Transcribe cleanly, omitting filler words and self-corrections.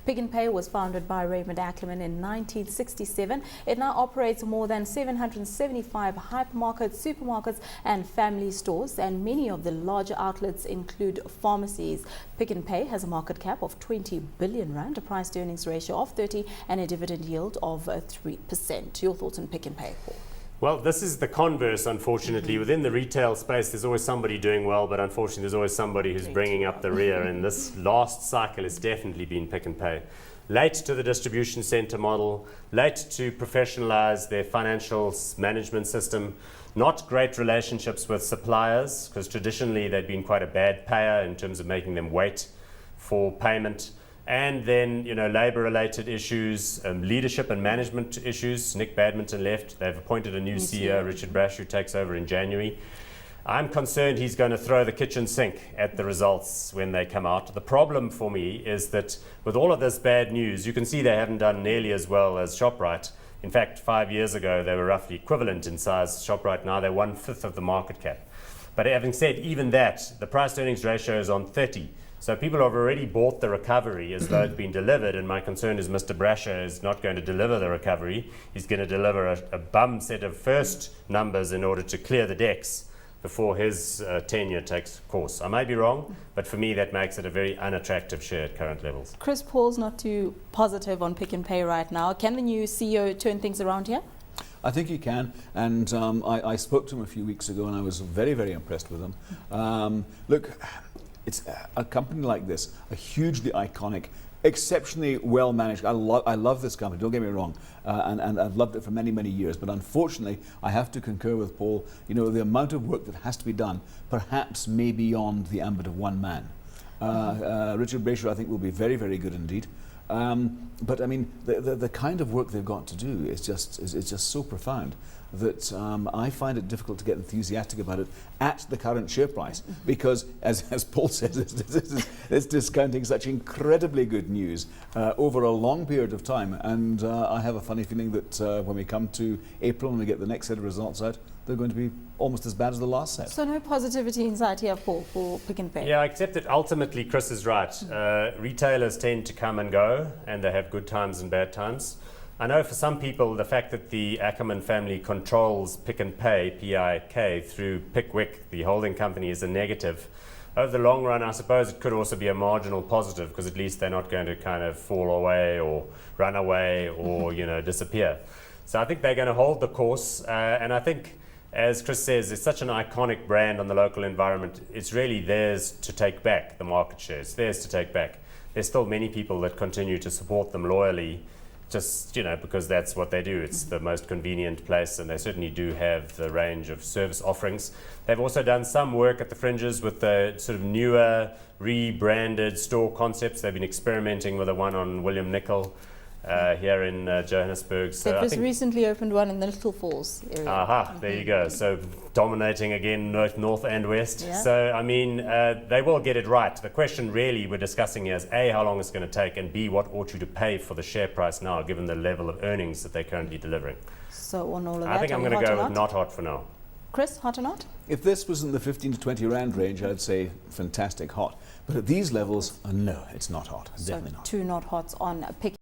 Pick n Pay was founded by Raymond Ackerman in 1967. It now operates more than 775 hypermarkets, supermarkets and family stores, and many of the larger outlets include pharmacies. Pick n Pay has a market cap of 20 billion rand, a price to earnings ratio of 30 and a dividend yield of 3%. Your thoughts on Pick n Pay, Paul? Well, this is the converse, unfortunately. Within the retail space, there's always somebody doing well, but unfortunately, there's always somebody who's bringing up the rear. And this last cycle has definitely been Pick n Pay. Late to the distribution center model, late to professionalize their financial management system, not great relationships with suppliers, because traditionally they've been quite a bad payer in terms of making them wait for payment. And then, labor-related issues, leadership and management issues. Nick Badminton left. They've appointed a new CEO, Richard Brash, who takes over in January. I'm concerned he's going to throw the kitchen sink at the results when they come out. The problem for me is that with all of this bad news, you can see they haven't done nearly as well as ShopRite. In fact, 5 years ago, they were roughly equivalent in size to ShopRite. Now they're 1/5 of the market cap. But having said even that, the price-to-earnings ratio is on 30. So people have already bought the recovery as though it's been delivered, and my concern is Mr. Brasher is not going to deliver the recovery. He's going to deliver a bum set of first numbers in order to clear the decks before his tenure takes course. I may be wrong, but for me that makes it a very unattractive share at current levels. Chris, Paul's not too positive on Pick n Pay right now. Can the new CEO turn things around here? I think he can, and I spoke to him a few weeks ago and I was very, very impressed with him. Look, it's a company like this, a hugely iconic, exceptionally well managed. I love this company, don't get me wrong, and I've loved it for many, many years. But unfortunately, I have to concur with Paul. The amount of work that has to be done perhaps may be beyond the ambit of one man. Richard Brasher, I think, will be very, very good indeed. But I mean, the kind of work they've got to do is just so profound that I find it difficult to get enthusiastic about it at the current share price, because as Paul says, it's discounting such incredibly good news over a long period of time, and I have a funny feeling that when we come to April and we get the next set of results out, they're going to be almost as bad as the last set. So no positivity inside here, Paul, for Pick n Pay? Yeah, except that ultimately Chris is right. Retailers tend to come and go, and they have good times and bad times. I know for some people the fact that the Ackerman family controls Pick n Pay, P-I-K, through Pickwick, the holding company, is a negative. Over the long run, I suppose it could also be a marginal positive, because at least they're not going to kind of fall away or run away or disappear. So I think they're going to hold the course, and I think, as Chris says, it's such an iconic brand on the local environment. It's really theirs to take back the market share. It's theirs to take back. There's still many people that continue to support them loyally, just because that's what they do. It's the most convenient place, and they certainly do have the range of service offerings. They've also done some work at the fringes with the sort of newer, rebranded store concepts. They've been experimenting with the one on William Nicol here in Johannesburg. So They've just recently opened one in the Little Falls area. Aha, there you go. So dominating again north and west. Yeah. So I mean, they will get it right. The question really we're discussing here is A, how long it's going to take, and B, what ought you to pay for the share price now, given the level of earnings that they're currently delivering. So on all of that, I think I'm going to go with not hot for now. Chris, hot or not? If this was in the 15 to 20 rand range, I'd say fantastic hot. But at these levels, no, it's not hot. Definitely not. Two not hots on Pick